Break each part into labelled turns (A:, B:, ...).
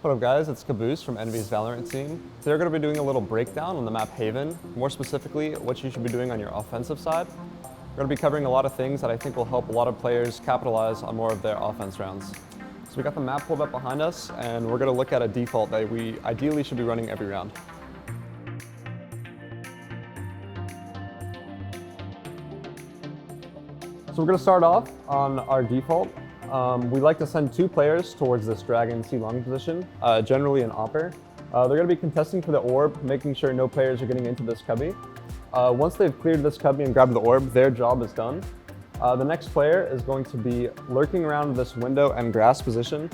A: What up guys, it's Kaboose from Envy's Valorant team. Today we're going to be doing a little breakdown on the map Haven, more specifically what you should be doing on your offensive side. We're going to be covering a lot of things that I think will help a lot of players capitalize on more of their offense rounds. So we got the map pulled up behind us and we're going to look at a default that we ideally should be running every round. So we're going to start off on our default. We like to send two players towards this dragon C-long position, generally an opper. They're going to be contesting for the orb, making sure no players are getting into this cubby. Once they've cleared this cubby and grabbed the orb, their job is done. The next player is going to be lurking around this window and grass position.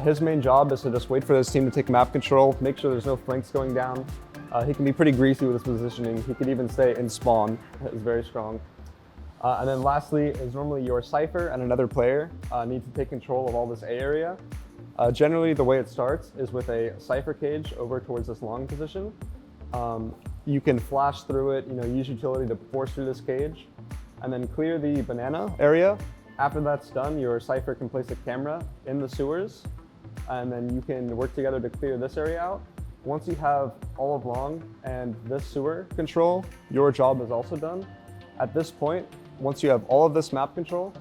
A: His main job is to just wait for this team to take map control, make sure there's no flanks going down. He can be pretty greasy with his positioning. He could even stay in spawn. It's very strong. And then lastly is normally your Cypher and another player need to take control of all this A area. Generally the way it starts is with a Cypher cage over towards this long position. You can flash through it, use utility to force through this cage and then clear the banana area. After that's done, your Cypher can place a camera in the sewers and then you can work together to clear this area out. Once you have all of long and this sewer control, your job is also done. At this point, once you have all of this map control,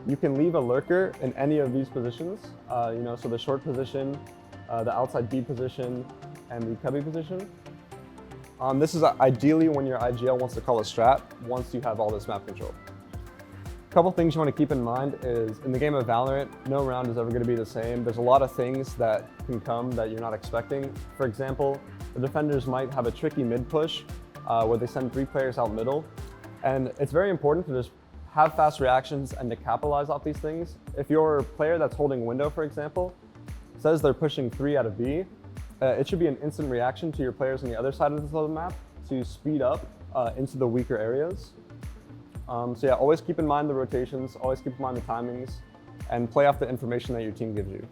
A: you can leave a lurker in any of these positions. So the short position, the outside B position, and the cubby position. This is ideally when your IGL wants to call a strat once you have all this map control. A couple things you want to keep in mind is in the game of Valorant, no round is ever going to be the same. There's a lot of things that can come that you're not expecting. For example, the defenders might have a tricky mid push where they send 3 players out middle. And it's very important to just have fast reactions and to capitalize off these things. If your player that's holding window, for example, says they're pushing 3 out of B, it should be an instant reaction to your players on the other side of the map to speed up into the weaker areas. So yeah, always keep in mind the rotations, always keep in mind the timings, and play off the information that your team gives you.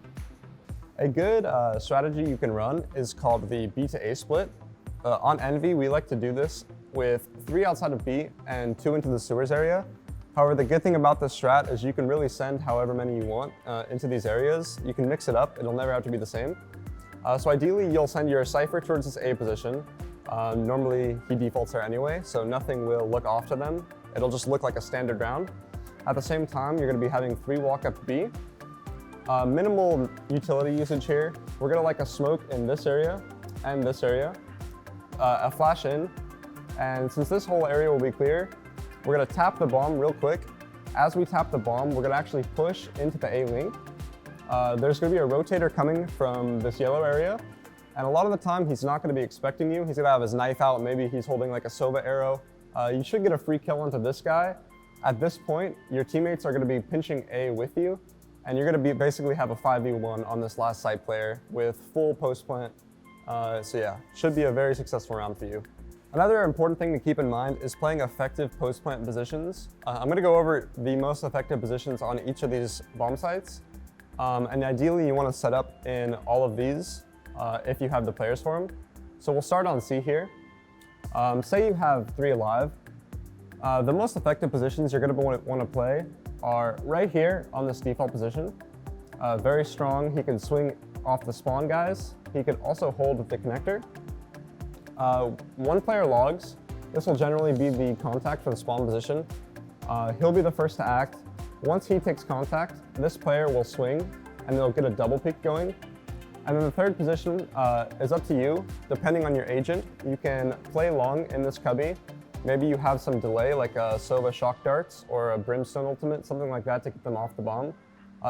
A: A good strategy you can run is called the B to A split. On Envy, we like to do this with 3 outside of B and 2 into the sewers area. However, the good thing about this strat is you can really send however many you want into these areas. You can mix it up, it'll never have to be the same. So ideally, you'll send your Cypher towards this A position. Normally, he defaults there anyway, so nothing will look off to them. It'll just look like a standard round. At the same time, you're gonna be having 3 walk up B. Minimal utility usage here. We're gonna like a smoke in this area and this area, a flash in, and since this whole area will be clear, we're gonna tap the bomb real quick. As we tap the bomb, we're gonna actually push into the A link. There's gonna be a rotator coming from this yellow area, and a lot of the time he's not gonna be expecting you. He's gonna have his knife out, maybe he's holding like a Sova arrow. You should get a free kill onto this guy. At this point, your teammates are gonna be pinching A with you, and you're gonna basically have a 5v1 on this last side player with full post-plant. So yeah, should be a very successful round for you. Another important thing to keep in mind is playing effective post-plant positions. I'm going to go over the most effective positions on each of these bomb sites. And ideally, you want to set up in all of these if you have the players for them. So we'll start on C here. Say you have 3 alive. The most effective positions you're going to want to play are right here on this default position. Very strong. He can swing off the spawn guys. He can also hold the connector. 1 player logs. This will generally be the contact for the spawn position. He'll be the first to act. Once he takes contact, this player will swing and they'll get a double peek going. And then the third position is up to you. Depending on your agent, you can play long in this cubby. Maybe you have some delay like a Sova shock darts or a brimstone ultimate, something like that to get them off the bomb.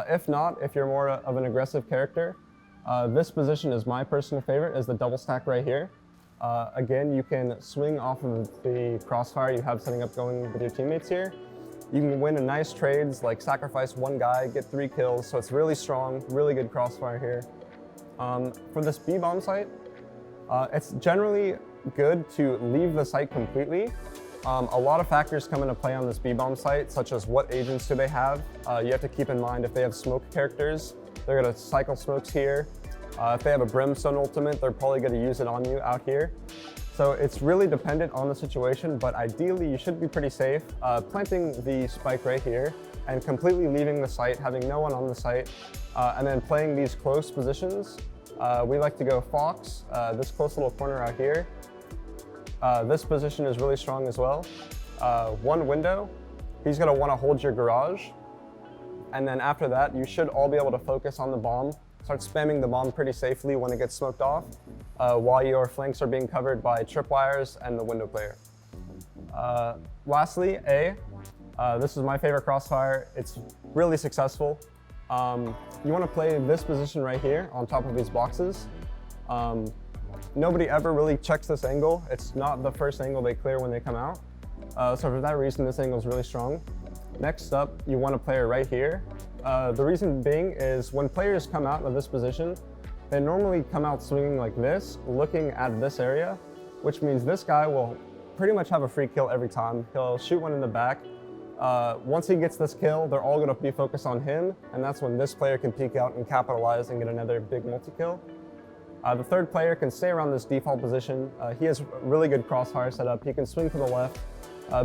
A: If not, if you're more of an aggressive character, this position is my personal favorite, is the double stack right here. Again, you can swing off of the crossfire you have setting up going with your teammates here. You can win a nice trades like sacrifice 1 guy, get 3 kills, so it's really strong, really good crossfire here. For this B bomb site, it's generally good to leave the site completely. A lot of factors come into play on this B bomb site, such as what agents do they have. You have to keep in mind if they have smoke characters, they're going to cycle smokes here. If they have a brimstone ultimate, they're probably going to use it on you out here. So it's really dependent on the situation, but ideally you should be pretty safe. Planting the spike right here and completely leaving the site, having no one on the site, and then playing these close positions We like to go Fox, this close little corner out here. This position is really strong as well. One window, he's gonna wanna hold your garage. And then after that, you should all be able to focus on the bomb. Start spamming the bomb pretty safely when it gets smoked off, while your flanks are being covered by tripwires and the window player. Lastly, A. This is my favorite crossfire. It's really successful. You want to play this position right here on top of these boxes. Nobody ever really checks this angle. It's not the first angle they clear when they come out. So for that reason, this angle is really strong. Next up, you want to play it right here. The reason being is when players come out of this position, they normally come out swinging like this, looking at this area, which means this guy will pretty much have a free kill every time. He'll shoot one in the back. Once he gets this kill, they're all going to be focused on him, and that's when this player can peek out and capitalize and get another big multi-kill. The third player can stay around this default position. He has really good crossfire setup. He can swing to the left,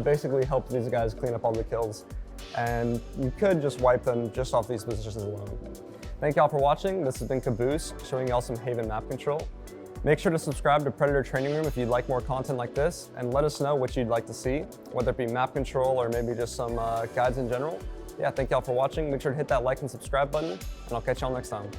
A: basically help these guys clean up all the kills. And you could just wipe them just off these positions alone. Thank y'all for watching. This has been Kaboose, showing y'all some Haven map control. Make sure to subscribe to Predator Training Room if you'd like more content like this, and let us know what you'd like to see, whether it be map control or maybe just some guides in general. Yeah, thank y'all for watching. Make sure to hit that like and subscribe button, and I'll catch y'all next time.